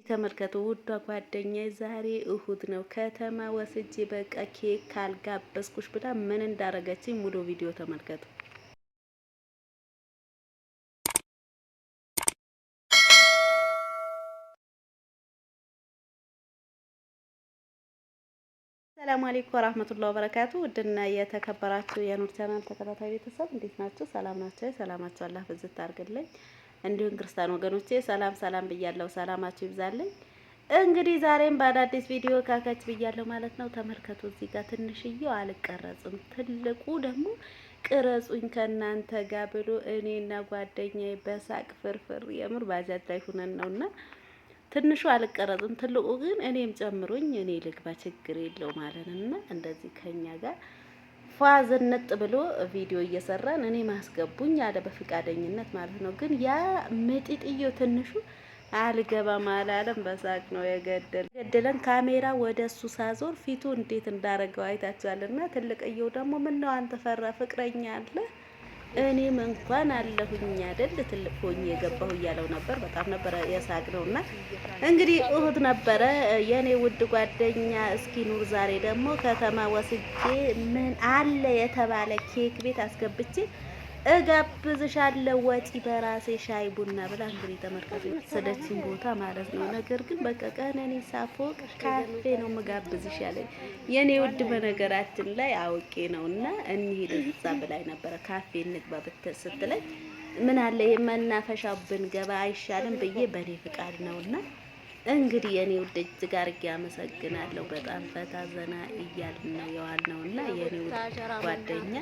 ተመልከቱ ውዷ ጓደኛዬ ዛሬ እሁድ ነው ከተማ ወስጄ በቃ ኬክ ካልጋበዝኩሽ ብላ ምን እንዳረገችኝ ሙሉ ቪዲዮ ተመልከቱ። ሰላም አለይኩም ወራህመቱላሂ ወበረካቱ። ውድና የተከበራችሁ የኑር ቻናል ተከታታይ ቤተሰብ እንዴት ናችሁ? ሰላም ናችሁ? ሰላማችሁ አላህ በዝት አድርግልኝ። እንዲሁም ክርስቲያን ወገኖቼ ሰላም ብያለሁ። ሰላማችሁ ይብዛልኝ። እንግዲህ ዛሬም በአዳዲስ ቪዲዮ ካካች ብያለሁ ማለት ነው። ተመልከቱ እዚህ ጋር ትንሽዬው አልቀረጽም፣ ትልቁ ደግሞ ቅረጹኝ ከናንተ ጋር ብሎ እኔና ጓደኛዬ በሳቅ ፍርፍር የምር ባጃጅ ላይ ሆነን ነውና ትንሹ አልቀረጽም፣ ትልቁ ግን እኔም ጨምሮኝ እኔ ልግባ ችግር የለው ማለት ነውና እንደዚህ ከኛ ጋር ፋዝነት ብሎ ቪዲዮ እየሰራን እኔ ማስገቡኝ ያለ በፍቃደኝነት ማለት ነው። ግን ያ ምጥጥዮ ትንሹ አልገባም አላለም። በሳቅ ነው የገደለን። ካሜራ ወደሱ ሳዞር ፊቱ እንዴት እንዳረገው አይታችኋልና ትልቅየው ደግሞ ምን ነው አንተ ፈራ ፍቅረኛ አለ እኔም እንኳን አለሁኝ አይደል ትልቅ ሆኜ የገባሁ እያለው ነበር። በጣም ነበር የሳቅነውና እንግዲህ እሁድ ነበረ የኔ ውድ ጓደኛ። እስኪ ኑር ዛሬ ደግሞ ከተማ ወስጄ ምን አለ የተባለ ኬክ ቤት አስገብቼ እጋብዝሻለሁ ወጪ በራሴ ሻይ ቡና ብላ እንግዲህ ተመልከቱ ሰደችኝ ቦታ ማለት ነው። ነገር ግን በቃ ቀነኒሳ ፎቅ ካፌ ነው መጋብዝሽ ያለኝ የኔ ውድ በነገራችን ላይ አውቄ ነውና እንሂድ እዛ ብላኝ ነበረ። ካፌ እንግባ ስትለኝ ምን አለ የመናፈሻው ብንገባ አይሻልም ብዬ በኔ ፍቃድ ነውና እንግዲህ የኔ ውድ እጅግ አድርጌ አመሰግናለሁ። በጣም ፈታ ዘና እያልን ነው የዋልነውና የኔ ውድ ጓደኛ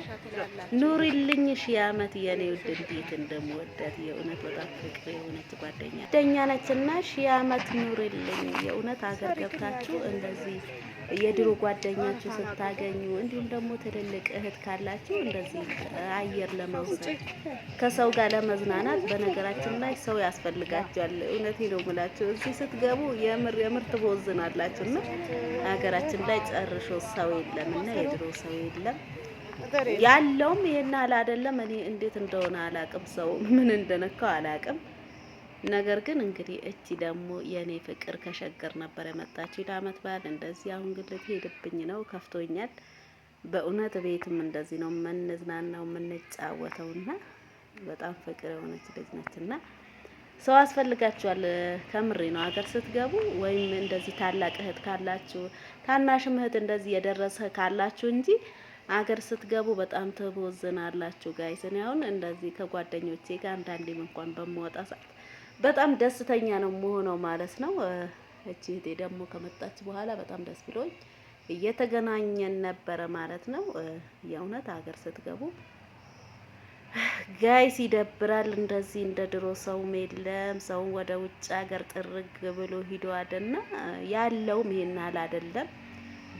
ኑሪልኝ ሺህ ዓመት የኔ ውድ እንዴት እንደምወዳት የእውነት በጣም ፍቅር የሆነች ጓደኛ ነችና ሺህ ዓመት ኑሪልኝ። የእውነት ሀገር ገብታችሁ እንደዚህ የድሮ ጓደኛችሁ ስታገኙ እንዲሁም ደግሞ ትልልቅ እህት ካላችሁ እንደዚህ አየር ለመውሰድ ከሰው ጋር ለመዝናናት በነገራችን ላይ ሰው ያስፈልጋችኋል። እውነቴ ነው የምላችሁ እዚህ ስትገቡ የምር ትቦዝናላችሁና ሀገራችን ላይ ጨርሾ ሰው የለምና የድሮ ሰው የለም። ያለውም ይሄን አይደለም። እኔ እንዴት እንደሆነ አላቅም፣ ሰው ምን እንደነካው አላቅም። ነገር ግን እንግዲህ እቺ ደግሞ የኔ ፍቅር ከሸገር ነበር የመጣችው ለዓመት በዓል እንደዚህ። አሁን ግን ልትሄድብኝ ነው፣ ከፍቶኛል በእውነት። ቤትም እንደዚህ ነው የምንዝናናው የምንጫወተውና በጣም ፍቅር የሆነች ልጅ ነችና ሰው አስፈልጋችኋል። ከምሬ ነው። ሀገር ስትገቡ ወይም እንደዚህ ታላቅ እህት ካላችሁ ታናሽም እህት እንደዚህ የደረሰ ካላችሁ እንጂ ሀገር ስትገቡ በጣም ትቦዝናላችሁ ጋይስ። እኔ አሁን እንደዚህ ከጓደኞቼ ጋር አንዳንዴም እንኳን በመወጣ ሰዓት በጣም ደስተኛ ነው የምሆነው ማለት ነው። እቺ እህቴ ደግሞ ከመጣች በኋላ በጣም ደስ ብሎኝ እየተገናኘን ነበረ ማለት ነው። የእውነት ሀገር ስትገቡ ጋይስ ይደብራል። እንደዚህ እንደ ድሮ ሰውም የለም። ሰውን ወደ ውጭ ሀገር ጥርግ ብሎ ሂዶ አይደልና ያለውም ይሄን አይደለም።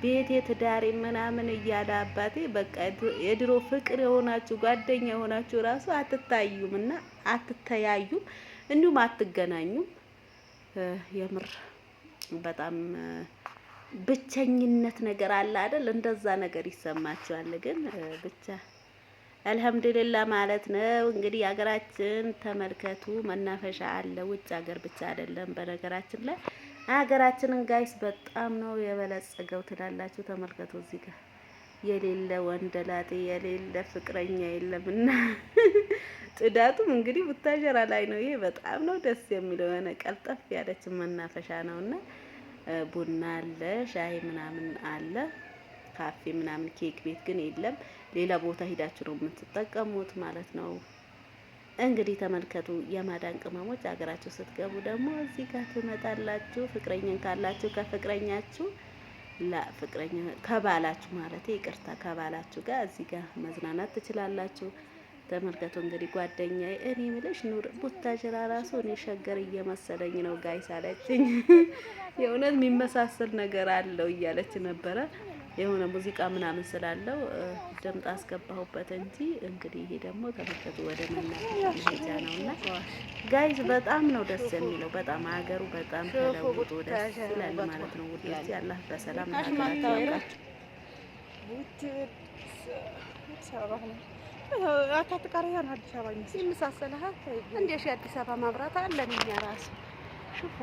ቤቴ ትዳሬ ምናምን እያለ አባቴ በቃ የድሮ ፍቅር የሆናችሁ ጓደኛ የሆናችሁ ራሱ አትታዩምና አትተያዩም፣ እንዲሁም አትገናኙም። የምር በጣም ብቸኝነት ነገር አለ አይደል? እንደዛ ነገር ይሰማችኋል። ግን ብቻ አልሐምዱሊላህ ማለት ነው። እንግዲህ ሀገራችን ተመልከቱ፣ መናፈሻ አለ። ውጭ ሀገር ብቻ አይደለም በነገራችን ላይ ሀገራችንን ጋይስ በጣም ነው የበለጸገው ትላላችሁ። ተመልከቱ እዚህ ጋር የሌለ ወንደላጤ የሌለ ፍቅረኛ የለምና ጥዳቱም እንግዲህ ቡታጀራ ላይ ነው። ይሄ በጣም ነው ደስ የሚለው የሆነ ቀልጠፍ ያለች መናፈሻ ነውና ቡና አለ፣ ሻይ ምናምን አለ፣ ካፌ ምናምን ኬክ ቤት ግን የለም። ሌላ ቦታ ሂዳችሁ ነው የምትጠቀሙት ማለት ነው። እንግዲህ ተመልከቱ የማዳን ቅመሞች ሀገራችሁ ስትገቡ ደግሞ እዚህ ጋር ትመጣላችሁ። ፍቅረኛን ካላችሁ ከፍቅረኛችሁ ፍቅረኛ ከባላችሁ ማለት ይቅርታ ከባላችሁ ጋር እዚህ ጋር መዝናናት ትችላላችሁ። ተመልከቱ እንግዲህ ጓደኛዬ እኔ ምልሽ ኑር ቡታጅራ ራሱ እኔ ሸገር እየመሰለኝ ነው ጋይስ አለችኝ። የእውነት የሚመሳሰል ነገር አለው እያለች ነበረ። የሆነ ሙዚቃ ምናምን ስላለው ድምጽ አስገባሁበት እንጂ እንግዲህ ይሄ ደግሞ ተመልከቱ ወደ መናፈሻ መሄጃ ነውና ጋይዝ በጣም ነው ደስ የሚለው። በጣም ሀገሩ በጣም ተለውጦ ደስ ይላል ማለት ነው። ውዴ አላህ በሰላም ያገናኛችሁ። አታትቀሪያን አዲስ አበባ ይመሳሰላል እንዴ? አዲስ አበባ ማብራት አለን እኛ ራሱ ሹፉ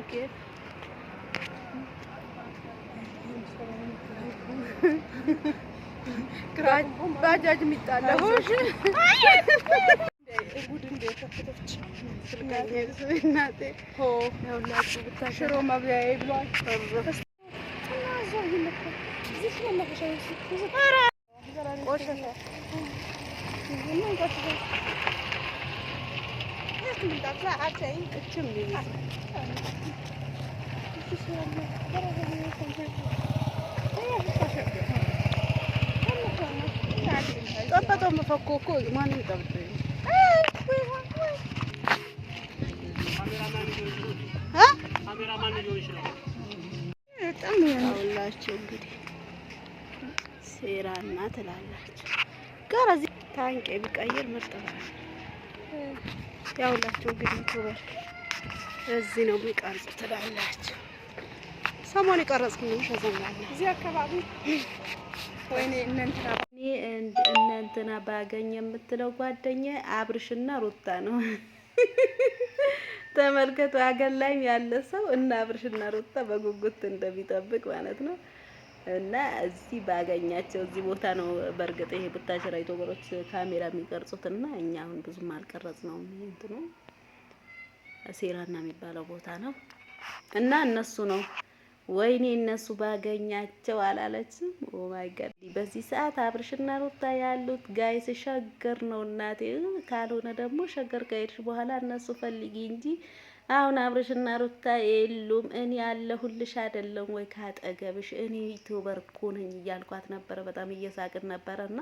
ባጃጅ የሚጣለው ሽሮ መብያዬ ብሏል። ጠበጠው መፈኮኮ ማንም ጠብጠ በጣም ያውላችሁ እንግዲህ ሴራና ትላላችሁ ጋር እዚህ ታንቄ ቢቀይር ምርጥ ነው። ያውላችሁ እንግዲህ ዩቲዩበር እዚህ ነው የሚቀርጹ ትላላችሁ። ሰሞኑን የቀረጽኩኝ ሸዘናለ እዚህ አካባቢ ወይኔ እነንትና ባገኝ የምትለው ጓደኛ አብርሽና ሩታ ነው። ተመልከቱ፣ ሀገር ላይ ያለ ሰው እና አብርሽና ሩታ በጉጉት እንደሚጠብቅ ማለት ነው። እና እዚህ ባገኛቸው እዚህ ቦታ ነው። በእርግጥ ይሄ ቡታጅራ ዩቲዩበሮች ካሜራ የሚቀርጹትና እኛ አሁን ብዙም አልቀረጽ ነው። እንትኑ ሴራና የሚባለው ቦታ ነው እና እነሱ ነው። ወይኔ እነሱ ባገኛቸው አላለችም። ኦ ማይ ጋድ! በዚህ ሰዓት አብርሽና ሩታ ያሉት ጋይስ ሸገር ነው እናቴ። ካልሆነ ደግሞ ሸገር ከሄድሽ በኋላ እነሱ ፈልጊ እንጂ አሁን አብርሽና ሩታ የሉም። እኔ ያለሁልሽ አይደለም ወይ ካጠገብሽ? እኔ ዩቲዩበር እኮ ነኝ እያልኳት ነበረ። በጣም እየሳቅን ነበረና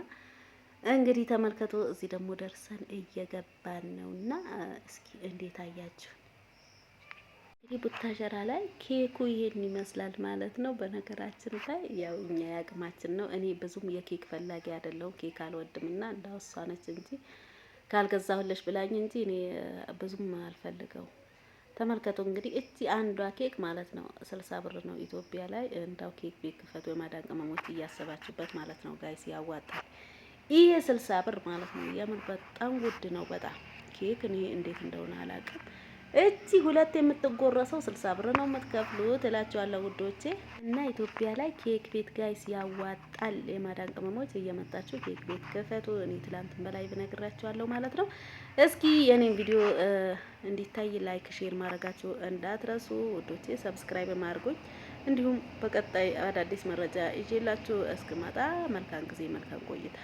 እንግዲህ ተመልከቱ። እዚህ ደግሞ ደርሰን እየገባን ነውና እስኪ እንዴት አያችሁ? እንግዲህ ቡታጀራ ላይ ኬኩ ይሄን ይመስላል ማለት ነው። በነገራችን ላይ ያው እኛ ያቅማችን ነው። እኔ ብዙም የኬክ ፈላጊ አይደለሁም። ኬክ አልወድምና እንዳወሳነች እንጂ ካልገዛሁልሽ ብላኝ እንጂ እኔ ብዙም አልፈልገው። ተመልከቱ እንግዲህ እቺ አንዷ ኬክ ማለት ነው 60 ብር ነው ኢትዮጵያ ላይ። እንዳው ኬክ ቤት ክፈቱ የማዳን ቅመሞች እያሰባችሁበት ማለት ነው ጋይስ፣ ያዋጣል። ይሄ 60 ብር ማለት ነው። የምን በጣም ውድ ነው በጣም ኬክ። እኔ እንዴት እንደሆነ አላውቅም። እቺ ሁለት የምትጎረሰው 60 ብር ነው የምትከፍሉት እላችኋለሁ ውዶቼ። እና ኢትዮጵያ ላይ ኬክ ቤት ጋይስ ያዋጣል። የማዳን ቅመሞች እየመጣችሁ ኬክ ቤት ክፈቱ። እኔ ትላንትን በላይ ብነግራችኋለሁ ማለት ነው። እስኪ የኔን ቪዲዮ እንዲታይ ላይክ፣ ሼር ማድረጋችሁ እንዳትረሱ ውዶቼ። ሰብስክራይብ ማድርጉኝ። እንዲሁም በቀጣይ አዳዲስ መረጃ ይዤላችሁ እስክመጣ መልካም ጊዜ፣ መልካም ቆይታ